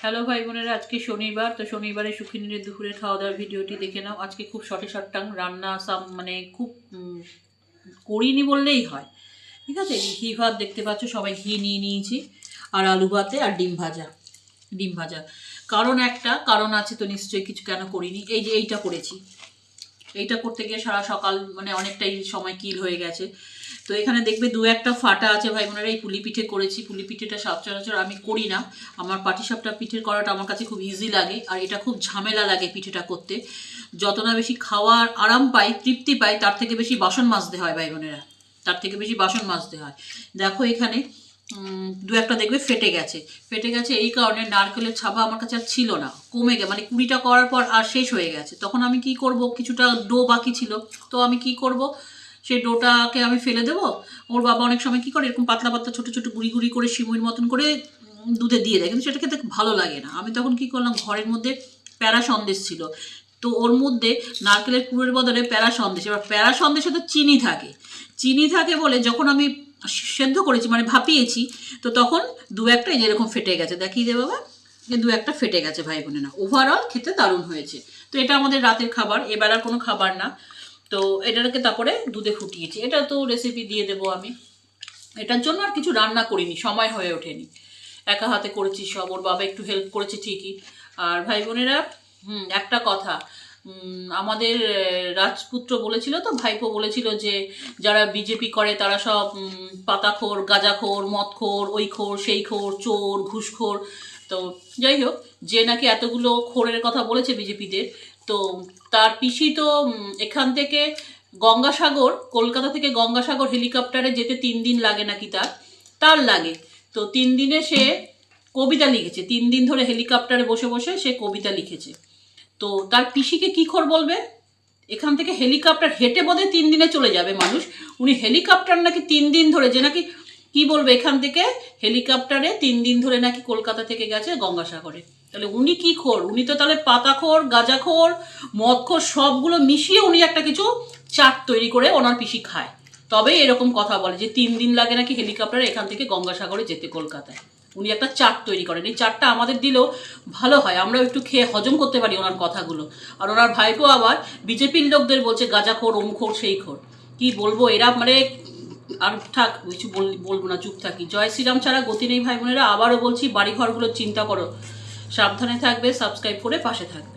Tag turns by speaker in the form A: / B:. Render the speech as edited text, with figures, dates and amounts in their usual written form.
A: Hello ভাই বোনেরা, আজকে শনিবার। তো শনিবারে সুখিনীর দুপুরে খাওয়া দাওয়ার ভিডিওটি দেখে নাও। আজকে খুব শর্টে শর্টাং রান্না, মানে খুব করিনি বললেই হয়। ঠিক আছে, ঘি ভাত দেখতে পাচ্ছ, সবাই ঘি নিয়ে নিয়েছি, আর আলু ভাতে আর ডিম ভাজা। কারণ আছে তো নিশ্চয়ই, কিছু কেন করিনি। এই যে এইটা করেছি, এইটা করতে গিয়ে সারা সকাল মানে অনেকটাই সময় কিল হয়ে গেছে। তো এখানে দেখবে দু একটা ফাটা আছে ভাই বোনেরা। এই পুলি পিঠে করেছি। পুলি পিঠেটা সচরাচর আমি করি না। আমার পাটিসাপটা পিঠের করাটা আমার কাছে খুব ইজি লাগে, আর এটা খুব ঝামেলা লাগে পিঠেটা করতে। যত না বেশি খাওয়ার আরাম পাই, তৃপ্তি পাই, তার থেকে বেশি বাসন মাজতে হয় ভাই বোনেরা, তার থেকে বেশি বাসন মাজতে হয়। দেখো এখানে দু একটা দেখবে ফেটে গেছে এই কারণে নারকেলের ছাবা আমার কাছে আর ছিল না, কমে গে মানে 20টা করার পর আর শেষ হয়ে গেছে। তখন আমি কি করব, কিছুটা ডো বাকি ছিল, তো আমি কি করব, সেই ডোটাকে আমি ফেলে দেবো। ওর বাবা অনেক সময় কি করে, এরকম পাতলা পাতলা ছোটো ছোটো গুঁড়ি গুঁড়ি করে সিমুইর মতন করে দুধে দিয়ে দেয়, কিন্তু সেটা খেতে ভালো লাগে না। আমি তখন কি করলাম, ঘরের মধ্যে প্যারা সন্দেশ ছিল, তো ওর মধ্যে নারকেলের পুরের বদলে প্যারা সন্দেশ। এবার প্যারা সন্দেশে তো চিনি থাকে বলে যখন আমি সেদ্ধ করেছি মানে ভাপিয়েছি, তো তখন দু একটা এই যেরকম ফেটে গেছে, দেখিয়ে দে বাবা, যে দু একটা ফেটে গেছে ভাই বোনেরা। ওভারঅল খেতে দারুণ হয়েছে। তো এটা আমাদের রাতের খাবার, এবেলার কোনো খাবার না। তো এটাকে তারপরে দুধে ফুটিয়েছি, এটা তো রেসিপি দিয়ে দেবো আমি। এটার জন্য আর কিছু রান্না করিনি, সময় হয়ে ওঠেনি, একা হাতে করেছি সব। ওর বাবা একটু হেল্প করেছে ঠিকই। আর ভাই বোনেরা, একটা কথা, আমাদের রাজপুত্র বলেছিল, তো ভাইপো বলেছিল যে যারা বিজেপি করে তারা সব পাতাখোর, গাঁজাখোর, মদখোর, ওই খোর সেই খোর, চোর, ঘুষখোর। তো যাই হোক, যে নাকি এতগুলো খোরের কথা বলেছে বিজেপিদের, তো তার পিসি তো এখান থেকে গঙ্গাসাগর, কলকাতা থেকে গঙ্গাসাগর হেলিকপ্টারে যেতে 3 দিন লাগে নাকি, তার লাগে। তো 3 দিনে সে কবিতা লিখেছে, 3 দিন ধরে হেলিকপ্টারে বসে বসে সে কবিতা লিখেছে। তো তার পিসিকে কি খোর বলবে? এখান থেকে হেলিকপ্টার হেঁটে বোধহয় 3 দিনে চলে যাবে মানুষ, উনি হেলিকপ্টার নাকি 3 দিন ধরে, যে নাকি কি বলবে, এখান থেকে হেলিকপ্টারে 3 দিন ধরে নাকি কলকাতা থেকে গেছে গঙ্গাসাগরে। তাহলে উনি কি খোর? উনি তো তাহলে পাতাখোর, গাঁজাখোর, মদখোর সবগুলো মিশিয়ে উনি একটা কিছু চাট তৈরি করে ওনার পিসি খায়, তবে এরকম কথা বলে যে 3 দিন লাগে নাকি হেলিকপ্টারে এখান থেকে গঙ্গাসাগরে যেতে কলকাতায়। উনি একটা চাট তৈরি করেন, এই চাটটা আমাদের দিলেও ভালো হয়, আমরাও একটু খেয়ে হজম করতে পারি ওনার কথাগুলো। আর ওনার ভাইপো আবার বিজেপির লোকদের বলছে গাঁজাখোর, অমুখোর, সেই খোর। কি বলবো, এরা মানে আর থাক, কিছু বলবো না, চুপ থাকি। জয় শ্রীরাম ছাড়া গতি নেই ভাই বোনেরা। আবারও বলছি, বাড়ি ঘরগুলোর চিন্তা করো, সাবধানে থাকবে, সাবস্ক্রাইব করে পাশে থাকবে।